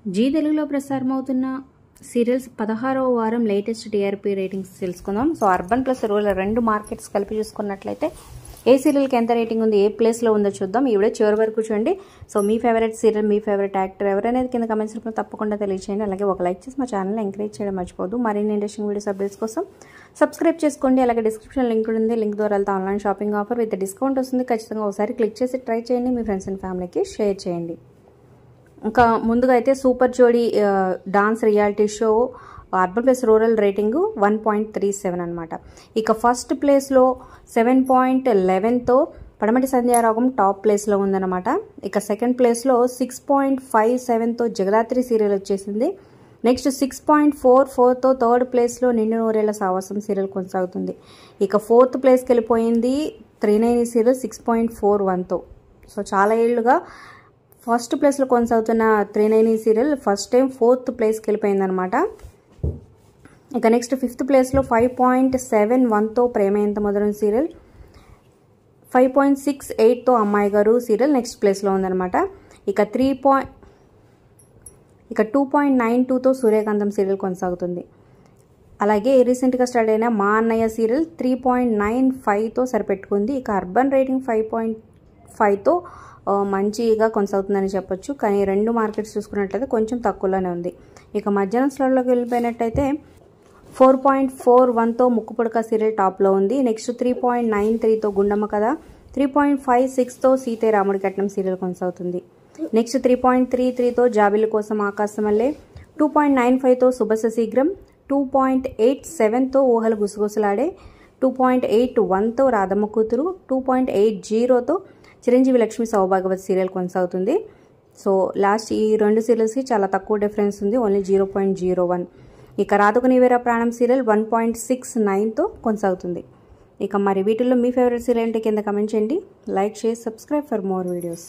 G తెలుగులో ప్రసారమవుతున్న serials 16వ వారం latest TRP ratings తెలుసుకుందాం. సో అర్బన్ ప్లస్ రూరల్ రెండు మార్కెట్స్ కలిపి చూసుకున్నట్లయితే ఏ సీరియల్కి ఎంత రేటింగ్ ఉంది, ఏ ప్లేస్లో ఉందో చూద్దాం. ఈ వీడియో చివరి వరకు చూడండి. సో మీ ఫేవరెట్ సీరియల్, మీ ఫేవరెట్ యాక్టర్ ఎవరైనా కింద కమెంట్స్ రూపంలో తప్పకుండా తెలియజేయండి. అలాగే ఒక లైక్ చేసి మా ఛానల్ని ఎంకరేజ్ చేయడం మర్చిపోద్దు. మరిన్ని ఇంట్రెస్టింగ్ వీడియోస్ అప్డేట్స్ కోసం సబ్స్క్రైబ్ చేసుకోండి. అలాగే డిస్క్రిప్షన్ లింక్ ఉంది. లింక్ ద్వారా వెళ్తే online shopping offer with discount వస్తుంది. ఖచ్చితంగా ఒకసారి క్లిక్ చేసి ట్రై చేయండి. మీ ఫ్రెండ్స్ అండ్ ఫ్యామిలీకి షేర్ చేయండి. ఇంకా ముందుగా అయితే సూపర్ జోడీ dance reality show urban plus rural rating 1.37 అనమాట. ఇక ఫస్ట్ ప్లేస్లో 7.11తో పడమటి సంధ్యారాగం టాప్ ప్లేస్లో ఉందన్నమాట. ఇక సెకండ్ ప్లేస్లో 6.57తో జగదాత్రి సీరియల్ వచ్చేసింది. నెక్స్ట్ 6.44తో థర్డ్ ప్లేస్లో నిండు నూరేళ్ల సావాసం సీరియల్ కొనసాగుతుంది. ఇక ఫోర్త్ ప్లేస్కి వెళ్ళిపోయింది 39 సీరియల్ 6.41తో. సో చాలా ఏళ్ళుగా ఫస్ట్ ప్లేస్లో కొనసాగుతున్న 39 సీరియల్ ఫస్ట్ టైం ఫోర్త్ ప్లేస్కి వెళ్ళిపోయింది అనమాట. ఇక నెక్స్ట్ ఫిఫ్త్ ప్లేస్లో 5.71తో ప్రేమ ఎంత మధురం సీరియల్, 5.68తో అమ్మాయి గారు సీరియల్ నెక్స్ట్ ప్లేస్లో ఉందన్నమాట. ఇక 2.92తో సూర్యకాంతం సీరియల్ కొనసాగుతుంది. అలాగే రీసెంట్గా స్టార్ట్ అయిన మా అన్నయ్య సీరియల్ 3.95తో సరిపెట్టుకుంది. ఇక అర్బన్ రేటింగ్ 5.5తో మంచిగా కొనసాగుతుందని చెప్పొచ్చు. కానీ రెండు మార్కెట్స్ చూసుకున్నట్లయితే కొంచెం తక్కువలోనే ఉంది. ఇక మధ్యాహ్నం స్లాట్లోకి వెళ్ళిపోయినట్టయితే 4.41తో ముక్కుపుడక సీరియల్ టాప్లో ఉంది. నెక్స్ట్ 3.93తో గుండమ్మ కథ, 3.56తో సీతే రాముడి కట్నం సీరియల్ కొనసాగుతుంది. నెక్స్ట్ 3.33తో జాబిల్లి కోసం ఆకాశమల్లే, 2.95తో శుభస శీఘ్రం, 2.87తో ఊహలు గుసగుసలాడే, 2.81తో రాధమ్మ కూతురు, 2.80తో చిరంజీవి లక్ష్మి సౌభాగ్యవతి సీరియల్ కొనసాగుతుంది. సో లాస్ట్ ఈ రెండు సీరియల్స్కి చాలా తక్కువ డిఫరెన్స్ ఉంది, ఓన్లీ 0.01. ఇక రాధకు నీవేరా ప్రాణం సీరియల్ 1.69తో కొనసాగుతుంది. ఇక మరి వీటిల్లో మీ ఫేవరెట్ సీరియల్ అంటే కింద కమెంట్ చేయండి. Like, share, subscribe for more videos.